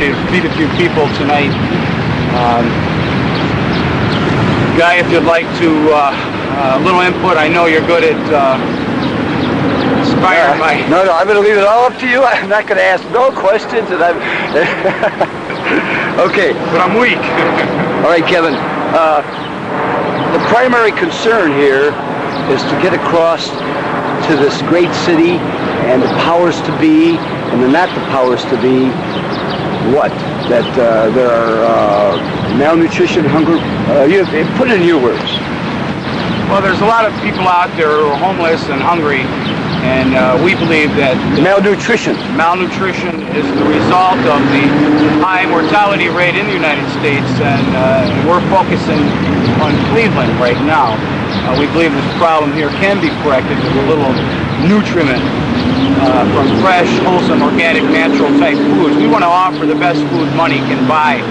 opportunity to feed a few people tonight. Guy, if you'd like to, a little input, I know you're good at inspiring my... No, I'm going to leave it all up to you. I'm not going to ask no questions. And I'm okay. But I'm weak. All right, Kevin. The primary concern here is to get across to this great city and the powers to be and the not the powers to be. What? That there are malnutrition, hunger. You put it in your words. Well, there's a lot of people out there who are homeless and hungry, and we believe that malnutrition is the result of the high mortality rate in the United States, and we're focusing on Cleveland right now. We believe this problem here can be corrected with a little nutriment from fresh, wholesome, organic, natural type foods. We want to offer the best food money can buy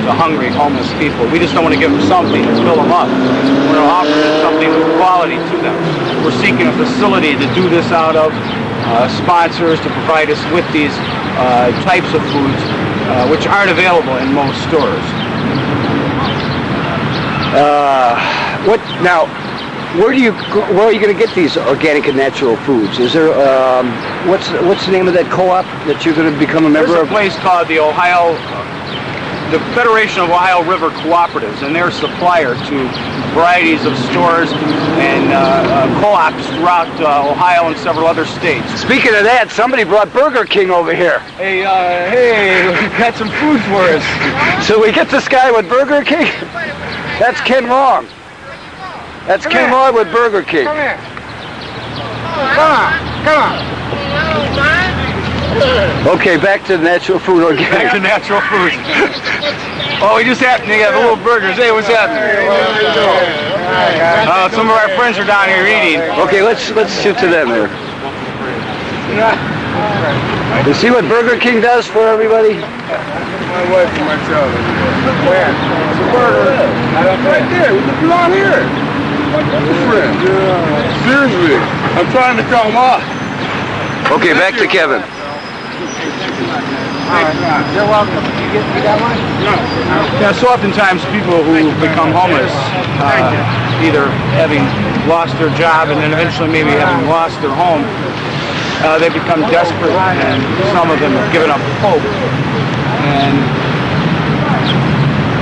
to hungry, homeless people. We just don't want to give them something to fill them up. We want to offer them something with quality to them. We're seeking a facility to do this out of, sponsors to provide us with these types of foods, which aren't available in most stores. Where are you going to get these organic and natural foods? Is there what's the name of that co-op that you're going to become a member of? There's a place called the Federation of Ohio River Cooperatives, and they're a supplier to varieties of stores and co-ops throughout Ohio and several other states. Speaking of that, somebody brought Burger King over here. Hey, we've got some food for us. So we get this guy with Burger King? That's Ken Long. That's Ken Long with Burger King. Come here. Come on. Okay, back to natural food organic. Back to natural food. Oh, we just happened to have a little burgers. Hey, what's happening? Some of our friends are down here eating. Okay, let's shoot to them here. You see what Burger King does for everybody? My wife and myself. Where? It's a burger. Right there. We can do on here. Friend. Seriously. I'm trying to come up. Okay, back to Kevin. You're welcome. You got one? No. Yeah, so oftentimes people who become homeless, either having lost their job and then eventually maybe having lost their home, they become desperate, and some of them have given up hope. And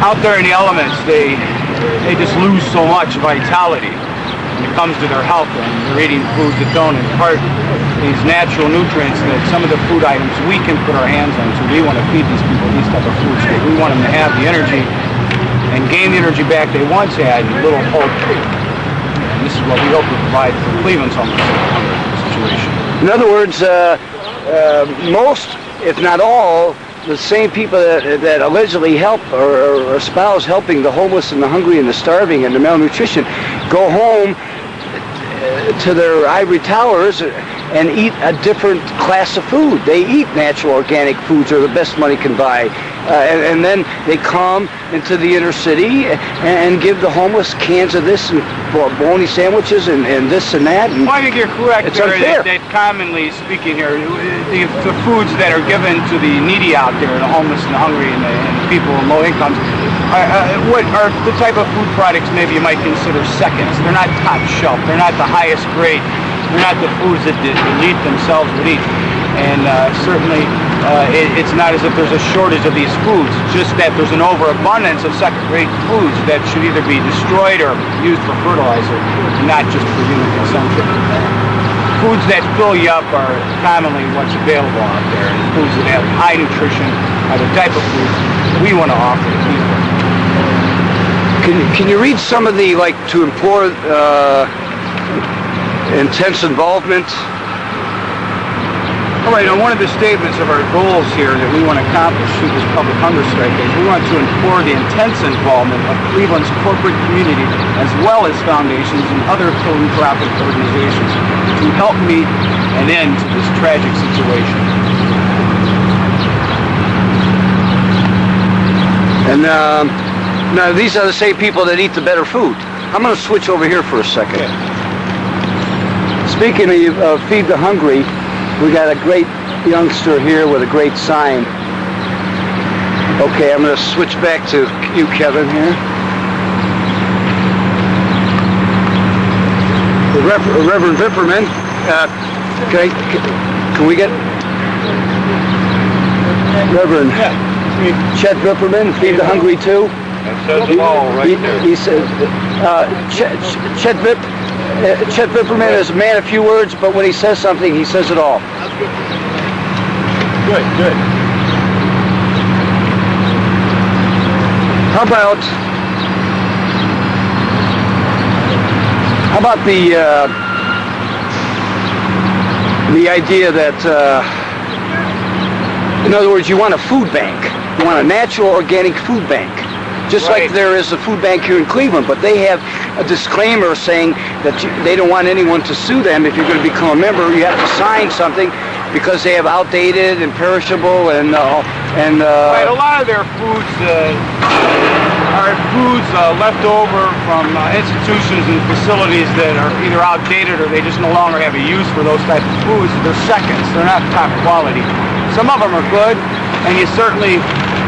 out there in the elements, they just lose so much vitality when it comes to their health, and they're eating foods that don't impart these natural nutrients that some of the food items we can put our hands on. So we want to feed these people these type of foods. We want them to have the energy and gain the energy back they once had, and a little hope. And this is what we hope to provide for Cleveland's homeless situation. In other words, most, if not all, the same people that allegedly help or espouse helping the homeless and the hungry and the starving and the malnutrition go home to their ivory towers and eat a different class of food. They eat natural organic foods, or the best money can buy. And then they come into the inner city and give the homeless cans of this and bologna sandwiches and this and that. And well, I think you're correct. It's unfair. That commonly speaking here, the foods that are given to the needy out there, the homeless and the hungry and the people in low incomes, what are the type of food products maybe you might consider seconds. They're not top shelf. They're not the highest grade. They're not the foods that the elite themselves would eat. And certainly it's not as if there's a shortage of these foods, just that there's an overabundance of second-rate foods that should either be destroyed or used for fertilizer, not just for human consumption. Foods that fill you up are commonly what's available out there, and foods that have high nutrition are the type of foods we want to offer to people. Can you read some of the, like, to implore intense involvement? All right, one of the statements of our goals here that we want to accomplish through this public hunger strike is we want to implore the intense involvement of Cleveland's corporate community as well as foundations and other philanthropic organizations to help meet an end to this tragic situation. And now these are the same people that eat the better food. I'm going to switch over here for a second. Okay. Speaking of Feed the Hungry, we got a great youngster here with a great sign. Okay, I'm going to switch back to you, Kevin, here. The Reverend Vipperman. Okay, can we get Reverend Chet Vipperman, Feed the Hungry too? That says it all right there. He says, Chet Vipperman is a man of few words, but when he says something, he says it all. Good, good. How about the idea that, in other words, you want a food bank. You want a natural organic food bank. Just like there is a food bank here in Cleveland, but they have a disclaimer saying that they don't want anyone to sue them. If you're going to become a member, you have to sign something because they have outdated and perishable and right, a lot of their foods are foods left over from institutions and facilities that are either outdated or they just no longer have a use for those types of foods. They're seconds. They're not top quality. Some of them are good, and you certainly,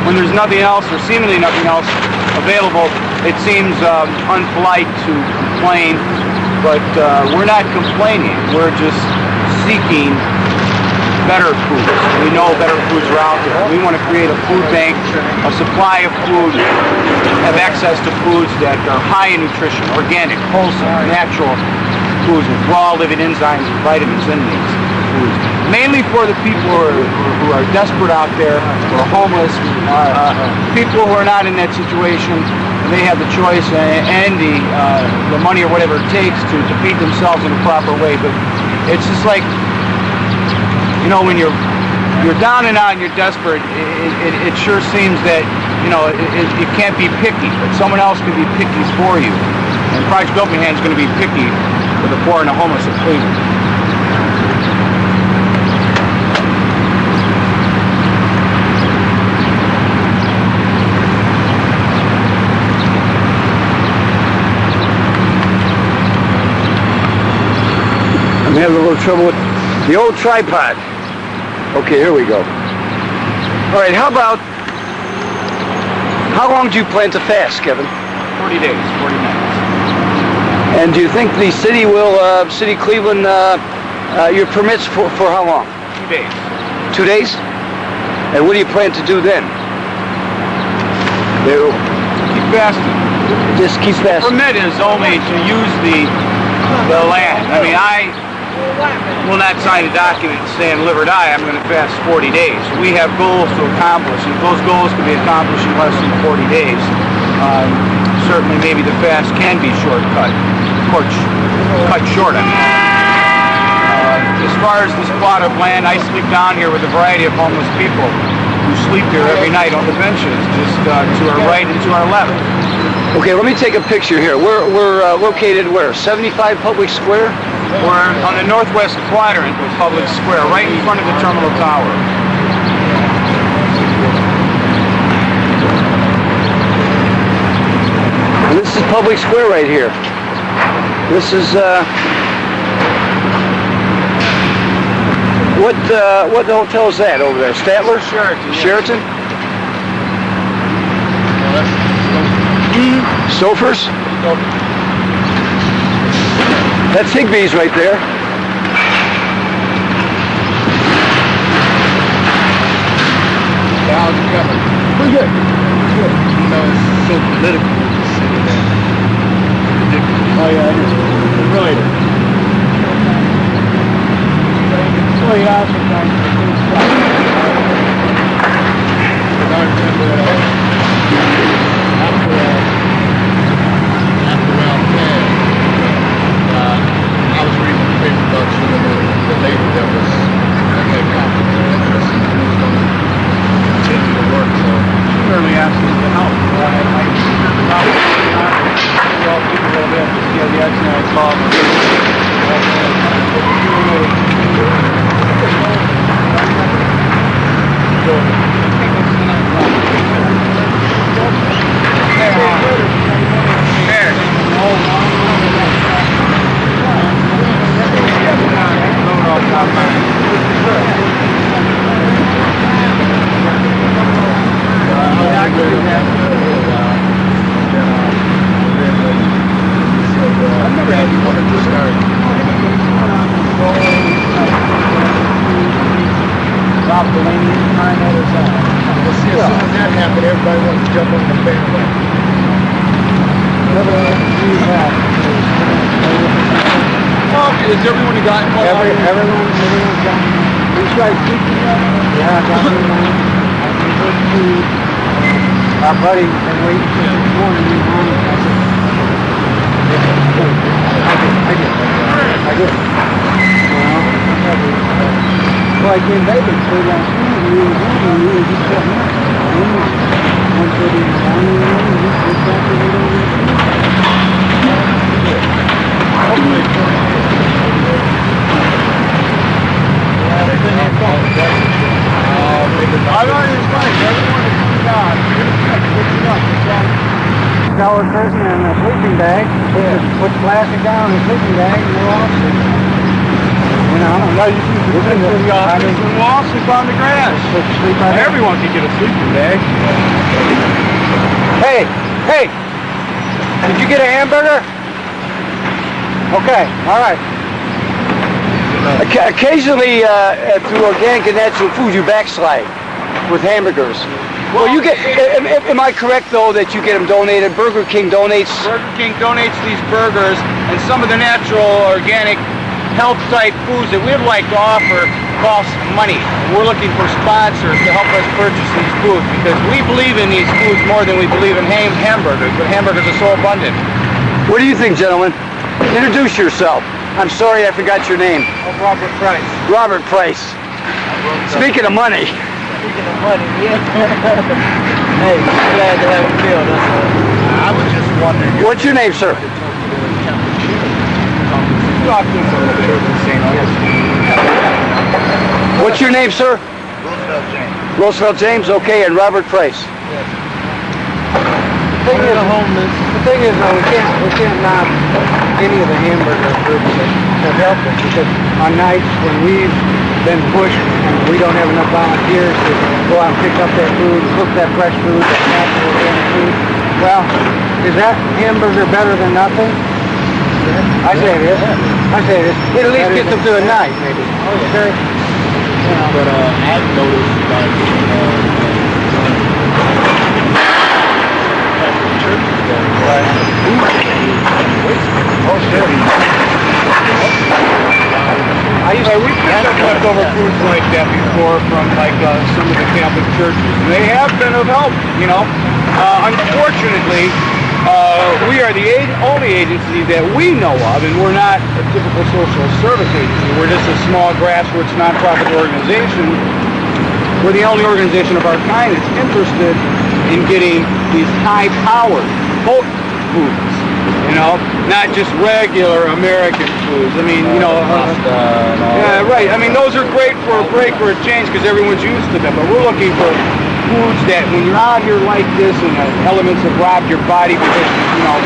when there's nothing else or seemingly nothing else available, it seems unpolite to complain, but we're not complaining. We're just seeking better foods. We know better foods are out there. We want to create a food bank, a supply of food, have access to foods that are high in nutrition, organic, wholesome, natural foods with raw living enzymes and vitamins in these foods. Mainly for the people who are desperate out there, who are homeless, people who are not in that situation. They have the choice and the money or whatever it takes to feed themselves in a proper way. But it's just like, you know, when you're down and out and you're desperate, it sure seems that, you know, it can't be picky, but someone else can be picky for you. And Project Open Hand is going to be picky for the poor and the homeless of Cleveland. I'm having a little trouble with the old tripod. Okay, here we go. All right, how long do you plan to fast, Kevin? 40 days, 40 nights. And do you think the city will, City of Cleveland, your permits for how long? 2 days. 2 days? And what do you plan to do then? Keep fasting. Just keep fasting. The permit is only to use the land. I mean, I will not sign a document saying live or die. I'm going to fast 40 days. We have goals to accomplish, and those goals can be accomplished in less than 40 days. Certainly, maybe the fast can be cut short. I mean, as far as this plot of land, I sleep down here with a variety of homeless people who sleep here every night on the benches, just to our right and to our left. Okay, let me take a picture here. We're located where? 75 Public Square? We're on the northwest quadrant of Public Square, right in front of the terminal tower. And this is Public Square right here. This is what hotel is that over there? Statler? Sheraton. Sheraton? Stouffer's? That's Higbee's right there. How's it coming? Pretty good. You know, it's so political. Ridiculous. Oh yeah, it is. It really is. Oh yeah, sometimes. I remember after round 10, I was reading the paper about some of the lady that had conflict of interest and who was going to continue to work. So Certainly asking to help. everybody wants to jump on the bandwagon. Is everyone got involved? Everyone's got. We tried teaching them. Yeah, got everyone. Our buddy been waiting for this morning. I did. Well, I came back and played last night. We were just sitting up. 1:30 in the morning. Our prisoner in a sleeping bag, put plastic down in a sleeping bag, and we're off. You know, Now you can go to the office and walk, sleep on the grass. Everyone can get a sleeping bag. Hey, did you get a hamburger? Okay, all right. Occasionally, through organic and natural food, you backslide with hamburgers. Well, you get. Am I correct though that you get them donated? Burger King donates. Burger King donates these burgers and some of the natural, organic, health-type foods that we'd like to offer cost money. We're looking for sponsors to help us purchase these foods because we believe in these foods more than we believe in hamburgers. But hamburgers are so abundant. What do you think, gentlemen? Introduce yourself. I'm sorry I forgot your name. Oh, Robert Price. Robert Price. Speaking of money. Speaking of money, yeah. Hey, glad to have you feel, that's all. I was just wondering. What's your name, sir? What's your name, sir? Roosevelt James. Roosevelt James, okay, and Robert Price. Yes. The thing is, we can't knock any of the hamburger groups that have helped us because on nights when we've been pushed and we don't have enough volunteers to go out and pick up that food, cook that fresh food, that natural organic food. Well, is that hamburger better than nothing? I say it is. I say it is. It at least gets them through the night, maybe. Okay. You know, but I've noticed We've picked up leftover foods like that before from some of the Catholic churches. They have been of help, you know. Unfortunately, we are the only agency that we know of, and we're not a typical social service agency. We're just a small grassroots nonprofit organization. We're the only organization of our kind that's interested in getting these high-powered, potent foods. You know, not just regular American foods. I mean, you know, yeah, right. I mean, those are great for a break or a change because everyone's used to them. But we're looking for foods that, when you're out here like this and elements have robbed your body because, you know,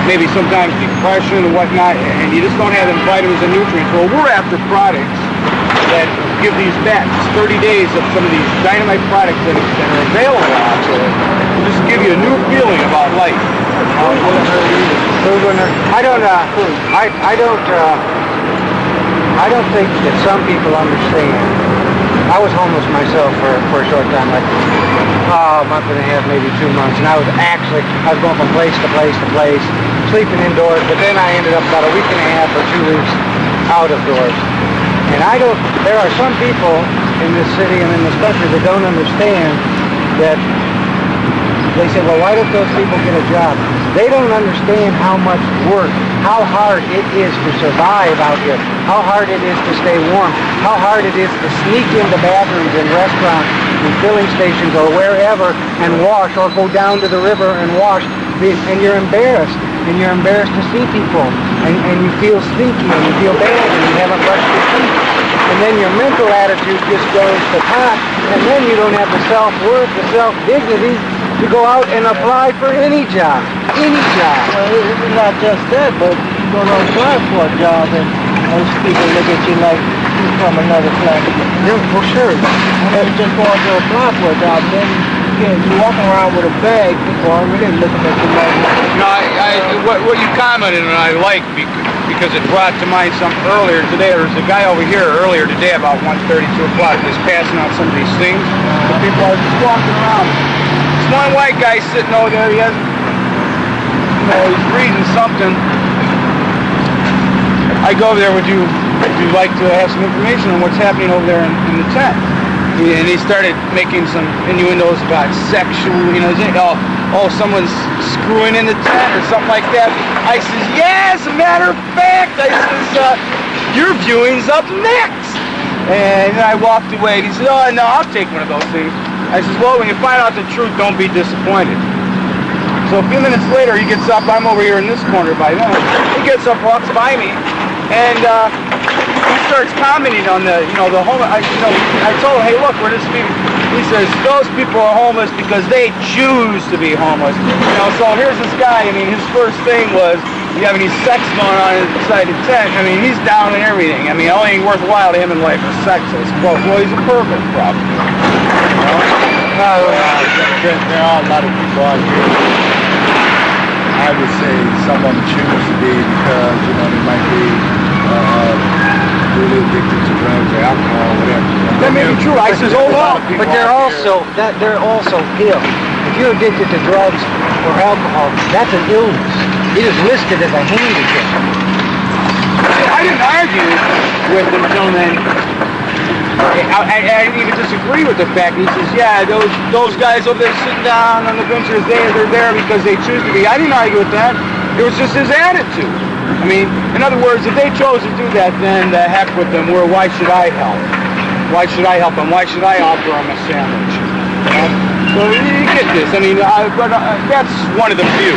maybe sometimes depression and whatnot, and you just don't have the vitamins and nutrients. Well, we're after products that give these back. Just 30 days of some of these dynamite products that are available out there. Will just give you a new feeling about life. I don't think that some people understand. I was homeless myself for a short time, like a month and a half, maybe 2 months, and I was going from place to place to place, sleeping indoors, but then I ended up about a week and a half or 2 weeks out of doors. And there are some people in this city and in this country that don't understand that. They say, well, why don't those people get a job? They don't understand how much work, how hard it is to survive out here, how hard it is to stay warm, how hard it is to sneak into bathrooms in restaurants and filling stations or wherever and wash, or go down to the river and wash. And you're embarrassed. And you're embarrassed to see people. And you feel stinky and you feel bad and you haven't brushed your teeth. And then your mental attitude just goes to pot. And then you don't have the self-worth, the self-dignity to go out and apply for any job. Any job. Well, it's not just that, but you go to apply for a job and most people look at you like you're from another planet. Yeah, for sure. And you just going to apply for a job, then you're walking around with a bag, people are really looking at you like... No, what you commented on I like because it brought to mind something earlier today. There was a guy over here earlier today about 1:30, 2 o'clock, just passing out some of these things. The people are just walking around one white guy sitting over there. He has, you know, he's reading something. I go over there. Would you like to have some information on what's happening over there in the tent? And he started making some innuendos about sexual, you know, oh, someone's screwing in the tent or something like that. I says, yeah, as a matter of fact, I says, your viewing's up next. And I walked away, and he said, oh, no, I'll take one of those things. I says, well, when you find out the truth, don't be disappointed. So a few minutes later, he gets up, I'm over here in this corner by then. He gets up, walks by me, and he starts commenting on the, you know, the homeless. I told him, hey, look, we're just speaking. He says, those people are homeless because they choose to be homeless. You know, so here's this guy, I mean, his first thing was, you have any sex going on inside the tent? I mean, he's down in everything. I mean, the only thing worthwhile to him in life is sex, I suppose. Well, he's a pervert, probably. You know? There are a lot of people out here. I would say some of them choose to be because, you know, they might be really addicted to drugs or alcohol or whatever. That may be true. I says, hold on. But they're also ill. If you're addicted to drugs or alcohol, that's an illness. It is listed as a handicap. I didn't argue with the gentleman. I didn't even disagree with the fact. He says, yeah, those guys over there sitting down on the benches, they're there because they choose to be. I didn't argue with that. It was just his attitude. I mean, in other words, if they chose to do that, then the heck with them. Why should I help? Why should I help them? Why should I offer them a sandwich? You know? So you get this. I mean, that's one of the few.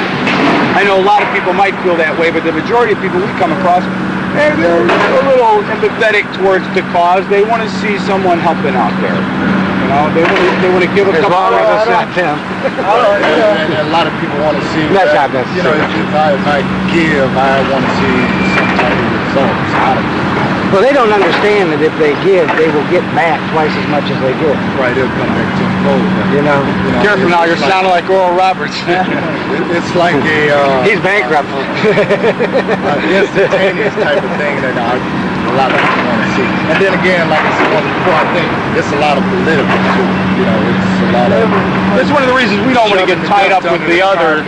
I know a lot of people might feel that way, but the majority of people we come across, they're a little empathetic towards the cause. They want to see someone helping out there. You know, they want to give a couple of cents. And a lot of people want to see That's that, not you know, if I give, I want to see some type of results out of it. Well, they don't understand that if they give, they will get back twice as much as they get. Right, it'll come back to fold. You know? Careful now, you're sounding like Oral Roberts. It's like a He's bankrupt. instantaneous type of thing that a lot of people want to see. And then again, like I said once before, I think it's a lot of political too. You know, it's a lot of. That's one of the reasons we don't want to get tied up with the other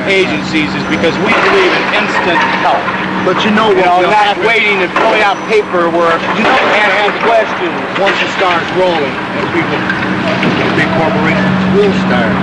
agencies is because we believe in instant help. But you know what will not happen? waiting and filling out paperwork. You know what asking questions. Once it starts rolling, and people, big corporations will start.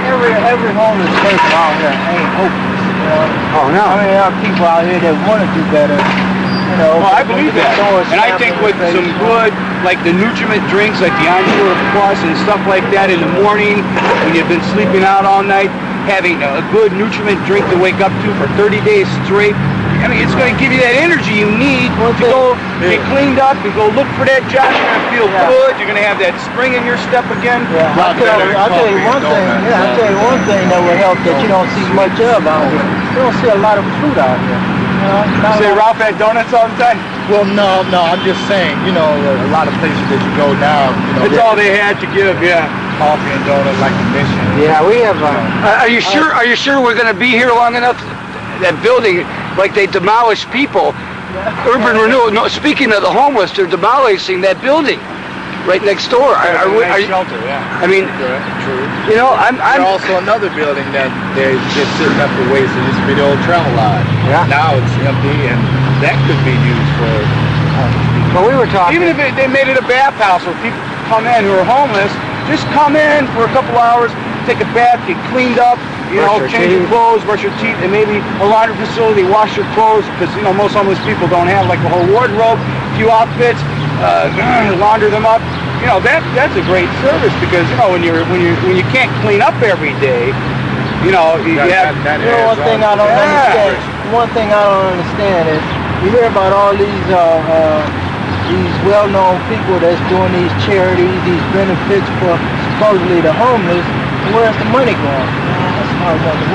Every homeless person out here ain't hopeless. You know? Oh, no. I mean, there are people out here that want to do better. You know, Well, I believe that. And I think with some good, like the nutriment drinks, like the Ensure Plus and stuff like that in the morning, when you've been sleeping out all night, having a good nutriment drink to wake up to for 30 days straight, I mean, it's going to give you that energy you need to go get cleaned up, to go look for that job. You're going to feel good. You're going to have that spring in your step again. Yeah, I'll tell you one thing. Yeah, I'll tell you one thing that will help that you don't see much of out here. You don't see a lot of fruit out here. You know, Say Ralph had donuts all the time. Well, no, I'm just saying, you know, a lot of places that you go now, you know, That's all they had to give, yeah. coffee and donuts like the Mission. Yeah, we have. Are you sure? Are you sure we're going to be here long enough? That building, like they demolished people. Urban renewal. No, speaking of the homeless, they're demolishing that building right next door. Are you, shelter, yeah. I mean, True. you know, I'm There's also another building that they're just sitting up for waste. It used to be the old travel lodge. Yeah. Now it's empty, and that could be used for. But we were talking. Even if they made it a bathhouse where people come in who are homeless, just come in for a couple hours, take a bath, get cleaned up, you know, change your clothes, brush your teeth, and maybe a laundry facility, wash your clothes, because, you know, most homeless people don't have like a whole wardrobe, a few outfits, launder them up. You know, that's a great service because, you know, when you can't clean up every day, you know, you have. You know, one thing I don't understand. One thing I don't understand is you hear about all these well-known people that's doing these charities, these benefits for supposedly the homeless. Where's the money going?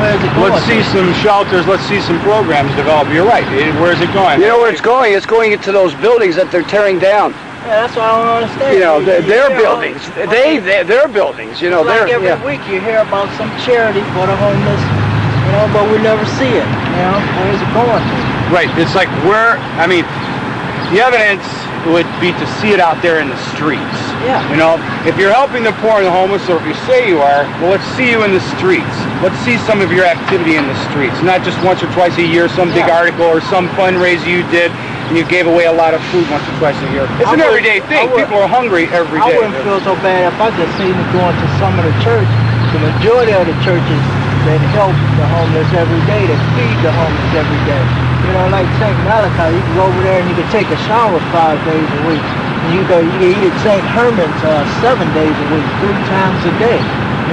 Where's it going? Let's see some shelters. Let's see some programs develop. You're right. Where's it going? You know where it's going? It's going into those buildings that they're tearing down. Yeah, that's what I don't understand. You know, their buildings. Their buildings. You know, like every week you hear about some charity for the homeless. You know, but we never see it. You know, where's it going to? Right. It's like I mean, the evidence would be to see it out there in the streets. Yeah. You know, if you're helping the poor and the homeless, or if you say you are, well, let's see you in the streets. Let's see some of your activity in the streets, not just once or twice a year, some big article or some fundraiser you did, and you gave away a lot of food once or twice a year. It's an everyday thing. People are hungry every day. I wouldn't feel so bad if I just seen it going to some of the church. The majority of the churches that help the homeless every day, that feed the homeless every day. You know, like St. Malachi, you can go over there and you can take a shower 5 days a week. And you can eat at St. Herman's 7 days a week, 3 times a day.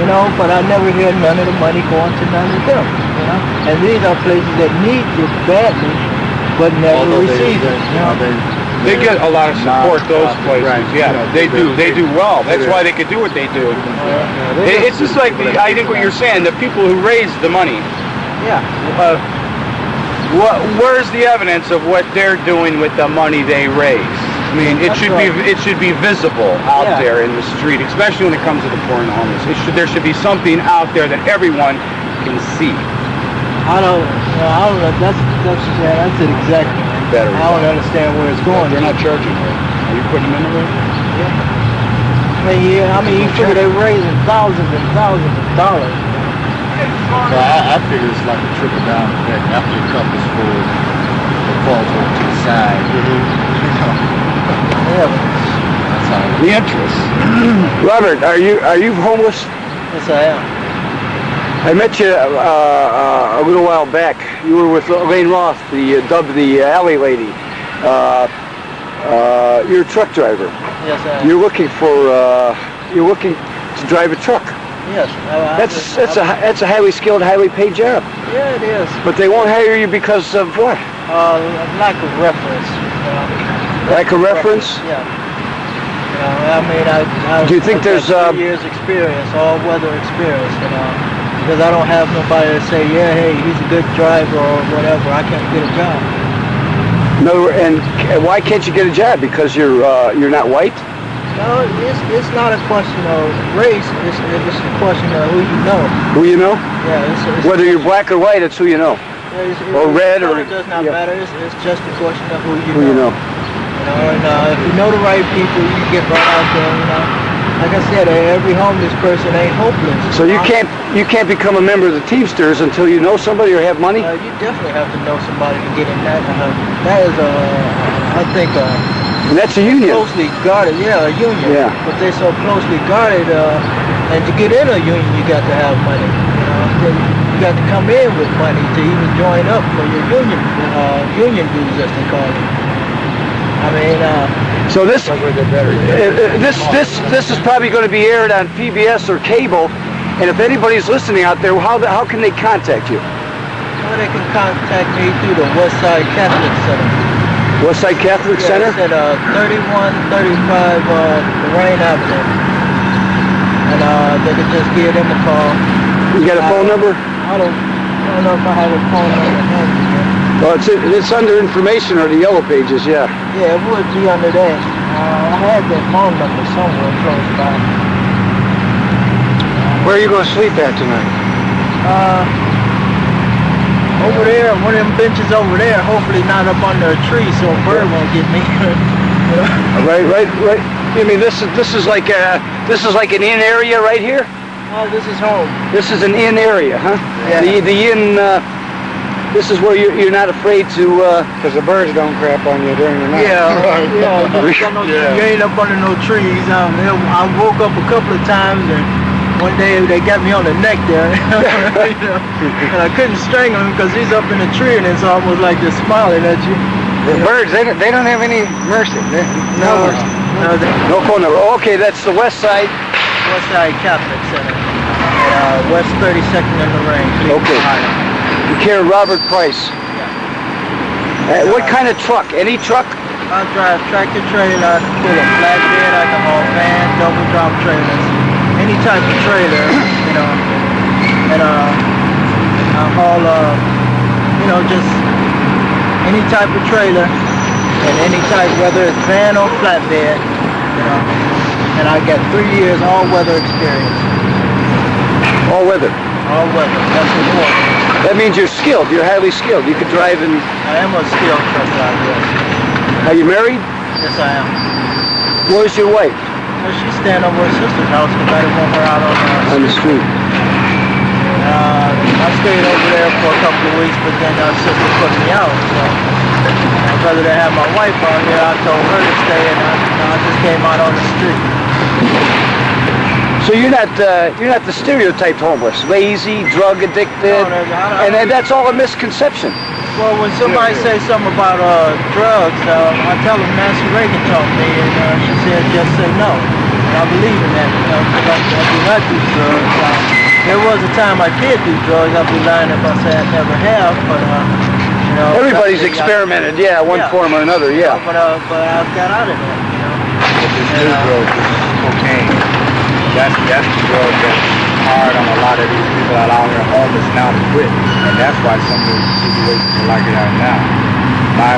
You know, but I never hear none of the money going to none of them. You know, and these are places that need it badly, but never receive it. You know, they get a lot of support, those places. Right. Yeah, You know, they do. They do well. That's why they could do what they do. It's just like, I think what you're saying, the people who raise the money. Yeah. Where's the evidence of what they're doing with the money they raise? I mean, it should be visible out there in the street, especially when it comes to the poor and the homeless. There should be something out there that everyone can see. I don't know. That's it exactly. Better. I don't understand where it's going. They're not charging. Are you putting them in the room? Yeah. I mean, you figure they're raising thousands and thousands of dollars. So I figure it's like a trickle down effect. After the cup is full, it falls over to the side. Yeah. That's how The interest. Robert, are you homeless? Yes, I am. I met you a little while back. You were with Elaine Roth, the alley lady. You're a truck driver. Yes, I am. You're looking to drive a truck. Yes. That's a highly skilled, highly paid job. Yeah, it is. But they won't hire you because of what? Lack of reference. Lack of reference? Yeah. You know, I mean, Do you think there's 3 years experience, all weather experience, you know? Because I don't have nobody to say, yeah, hey, he's a good driver or whatever. I can't get a job. No, and why can't you get a job? Because you're not white? No, it's not a question of race. It's a question of who you know. Who you know? Yeah. It's Whether you're black or white, it's who you know. Or red or... It does not matter. It's just a question of who you know. know. You know, and if you know the right people, you can get right out there. You know, like I said, every homeless person ain't hopeless. So you can't become a member of the Teamsters until you know somebody or have money? You definitely have to know somebody to get in that. That is I think And that's a union. Closely guarded, a union. Yeah. But they're so closely guarded, and to get in a union, you got to have money. You know, you got to come in with money to even join up for your union dues, as they call it. I mean, so this is probably going to be aired on PBS or cable, and if anybody's listening out there, how can they contact you? Well, they can contact me through the Westside Catholic Center. Westside Catholic Center? It's at 3135 Lorraine Avenue. And they can just give them a call. You got a phone number? I don't know if I have a phone number. Well, it's under information or the yellow pages, yeah. Yeah, it would be under that. I had that phone number somewhere close by. Where are you going to sleep at tonight? Over there, one of them benches over there, hopefully not up under a tree so a bird won't get me. Right. I mean, this is like an inn area right here? Oh, this is home. This is an inn area, huh? Yeah. The inn, this is where you're not afraid to... Because the birds don't crap on you during the night. You ain't up under no trees. I woke up a couple of times and one day they got me on the neck there, and I couldn't strangle him because he's up in the tree and it's almost like they're smiling at you. The birds, they don't have any mercy. No mercy. No phone number. Okay, that's the Westside. Westside Catholic Center, West 32nd and Lorraine. Okay. You care Robert Price. Yeah. What kind of truck? Any truck? I drive tractor trailer, pull a flatbed, I can haul van, double drop trailers, any type of trailer, and I haul, just any type of trailer, and any type, whether it's van or flatbed, and I got 3 years all weather experience. All weather. All weather, that's important. That means you're skilled. You're highly skilled. You could drive in... I am a skilled truck driver, yes. Are you married? Yes, I am. Where's your wife? Well, she's staying over at her sister's house because I didn't want her out On the street. I stayed over there for a couple of weeks, but then her sister put me out. So rather than have my wife out here, I told her to stay, and I just came out on the street. So you're not the stereotyped homeless, lazy, drug addicted, and that's all a misconception. Well, when somebody says something about drugs, I tell them Nancy Reagan taught me, and she said just say no. And I believe in that, because I do not do drugs. There was a time I did do drugs. I'd be lying if I say I never have, but everybody's experimented, one form or another, But I got out of that, This new drug, this cocaine. That's the drug that's hard on a lot of these people that are out here homeless now to quit. And that's why some of these situations are like it are now.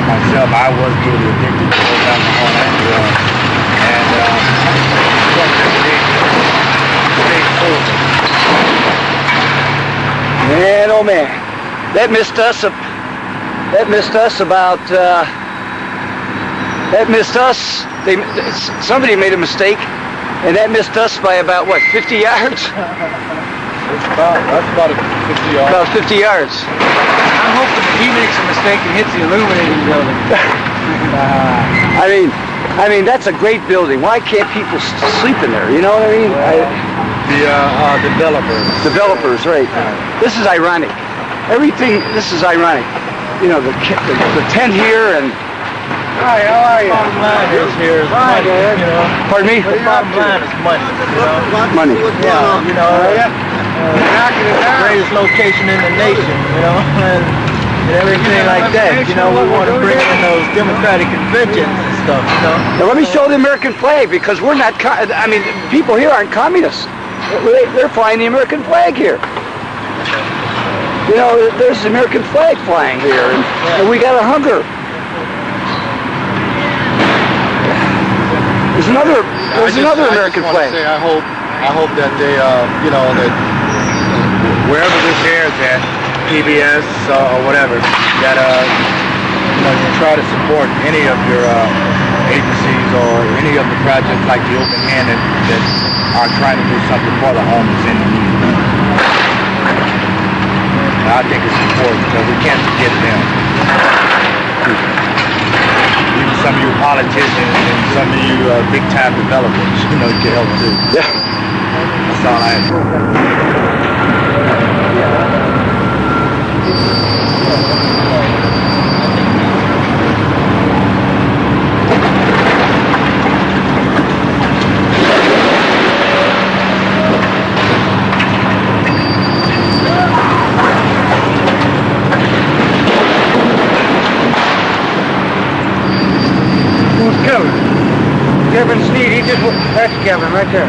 Myself, I was really addicted to both alcohol and drugs. And stay sober. Man, oh man, that missed us about. That missed us. Somebody made a mistake. And that missed us by about, what, 50 yards? That's about 50 yards. About 50 yards. I'm hoping he makes a mistake and hits the illuminating building. I mean, that's a great building. Why can't people sleep in there? You know what I mean? The developers. Developers, right. This is ironic. This is ironic. You know, the tent here and... Hi, how are you? Bottom line is here is money, Pardon me? The bottom line is money, Money. Yeah, greatest location in the nation, and everything like that. We want to bring in those democratic conventions and stuff, Now let me show the American flag, because we're not, people here aren't communists. They're flying the American flag here. There's the American flag flying here, and we got a hugger. There's another American flag. I hope that they, that wherever this airs at, PBS or whatever, that you try to support any of your agencies or any of the projects like the Open Hand that are trying to do something for the homeless in the need. I think it's important because we can't forget them. Even some of you politicians and some of you big-time developers, you can help too. Yeah. That's all I have. Kevin Sneed, he just... That's Kevin, right there.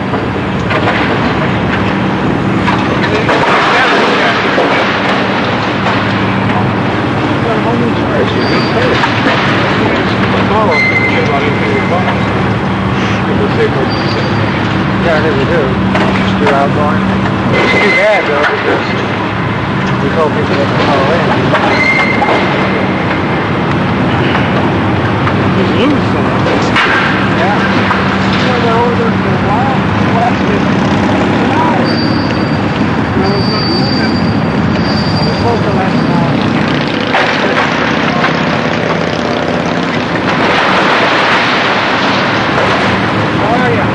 Yeah, I think we do. You're outgoing. It's too bad, though, because we told people they can call in. Just lose someone. Yeah. They're over there for a while. Well, that's just an hour. We're supposed to last an hour. How are you?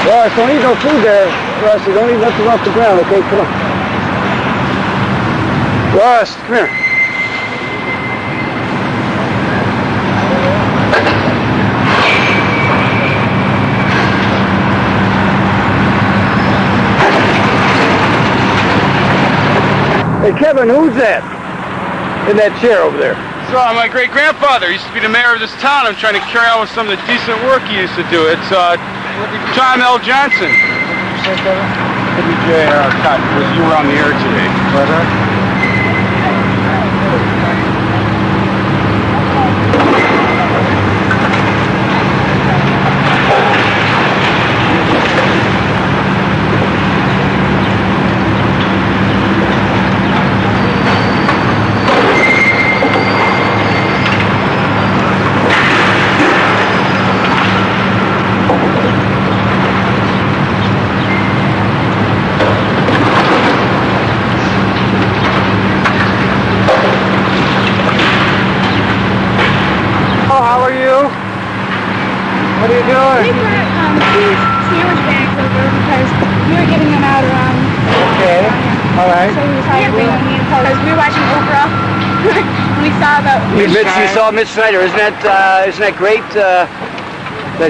Russ, don't eat no food there. Russ, don't eat nothing off the ground, okay? Come on. Russ, come here. Hey, Kevin, who's that? In that chair over there? So my great-grandfather used to be the mayor of this town. I'm trying to carry on with some of the decent work he used to do. It's John L. Johnson. WJ Cotton, you were on the air today. What are you doing? We brought these sandwich bags over because we were giving them out around. Okay. All right. So we decided to bring them in because we were watching Oprah. We saw about. You saw Mitch Snyder. Isn't that great that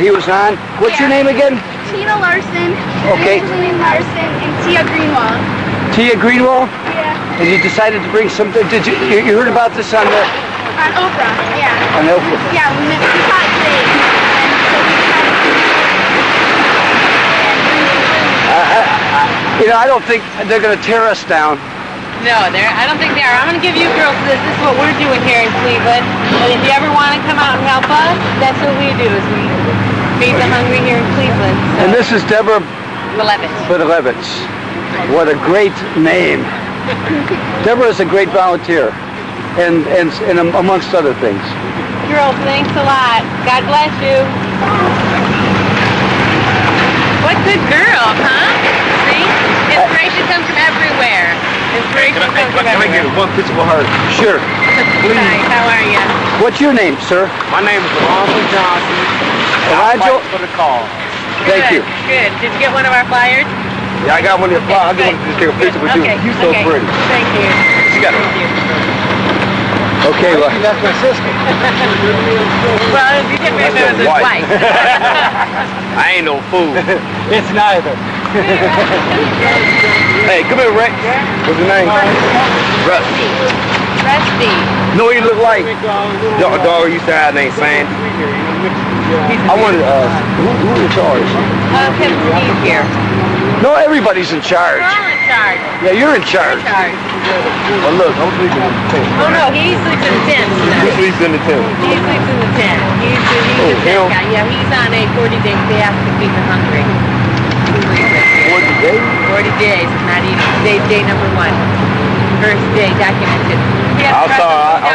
he was on? What's your name again? Tina Larson. Okay. Angeline Larson and Tia Greenwald. Tia Greenwald? Yeah. And you decided to bring something. Did you heard about this on the? On Oprah. Yeah. On Oprah. Yeah. We saw it today. I don't think they're going to tear us down. No, I don't think they are. I'm going to give you girls this. This is what we're doing here in Cleveland. And if you ever want to come out and help us, that's what we do, is we feed the hungry here in Cleveland. So. And this is Deborah Levitz. What a great name. Deborah is a great volunteer, and amongst other things. Girls, thanks a lot. God bless you. What good girl, huh? See? Inspiration comes from everywhere. Inspiration comes from everywhere. Can I get one picture of her? Sure. Hi, how are you? What's your name, sir? My name is Alonzo Johnson. Alonzo? For the call. Thank you. Good. Did you get one of our flyers? Yeah, I got one of your flyers. I just wanted to take a picture with you. You're so pretty. Thank you. She got it. Thank you. Okay, well. That's my sister. Well, if you didn't remember his wife. I ain't no fool. It's neither. Hey, come here, Rex. What's your name? Rusty. No, you look like dog used to have named Sandy. I wonder who in charge? Kevin Sneed here. No, everybody's in charge. We're all in charge. Yeah, you're in charge. Well, look, I'm sleeping in the tent. Oh no, he sleeps in the tent. Who sleeps in the tent? He sleeps in the tent. He's the tent guy. Yeah, he's on a 40-day fast to keep him hungry. 40 days? 40 days of not eating. Day number 1. First day documented. I'm sorry. I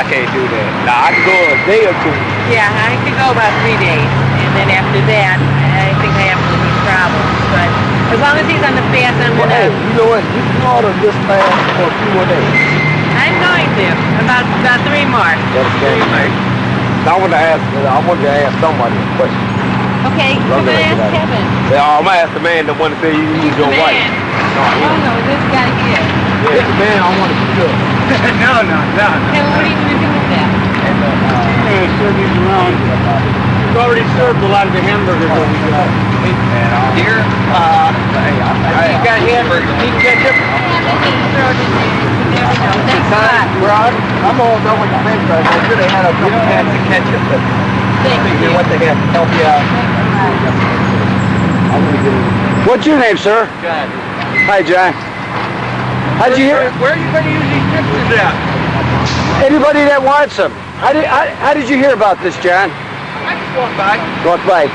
can't do that. Now I can go a day or two. Yeah, I could go about 3 days, and then after that, I think I have some problems. But as long as he's on the fast, I'm Well, hey, gonna. you know what? You can order this fast for a few more days. I'm going to about 3 more. That's okay. I want to ask somebody a question. Okay, come and ask Kevin. Yeah, I'm gonna ask the man that want to say you use your wife. No, this guy here. Yeah, the man I want to be good. No. Hey, what are you gonna do with that? Serve these around. We've already served a lot of the hamburgers that we got. Here? You got hamburgers. Need ketchup? Thanks a lot. I'm all done with the french fries. I should have had a couple cans of ketchup, but Thank you. what the heck, help you out. What's your name, sir? John. Hi, John. How'd you hear? Where are you going to use these pictures at? Anybody that wants them. How did you hear about this, John? I just walk by. Walk by.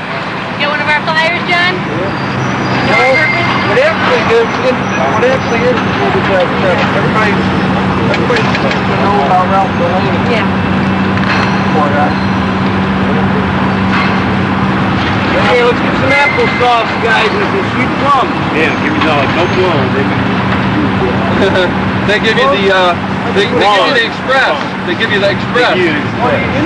Get one of our flyers, John? Whatever it is, because everybody's supposed to know about Ralph Delaney. Yeah. Poor guy. Okay, let's get some applesauce, guys, and some sweet plum. Yeah, give me no plum. They give you the They give you the express. They give you the express. You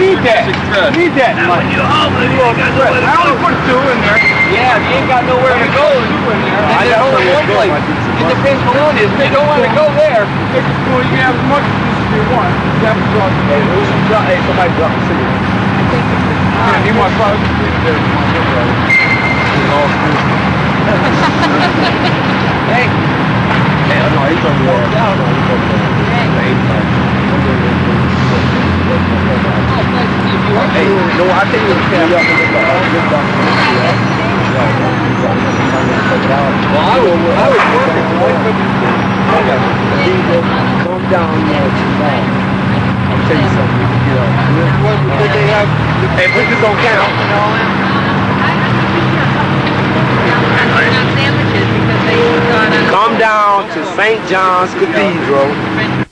need that. Express. You need that in life. I only put 2 in there. Yeah, if you ain't got nowhere to go, and there's only one place. In the Pennsylvania, if you don't want to go there, Take a spoon, you can have as much as you want. You have to draw the Hey, somebody drop the cigarette. Yeah, he wants probably to leave it there. He wants it right. Hey. Yeah, no, he's over there. No, he's over there. Hey, no, I think it was Well, I was working. Calm down there too long. I'll tell you something. Did they have... Hey, put this on count. Sandwiches because they got Come down to St. John's Cathedral.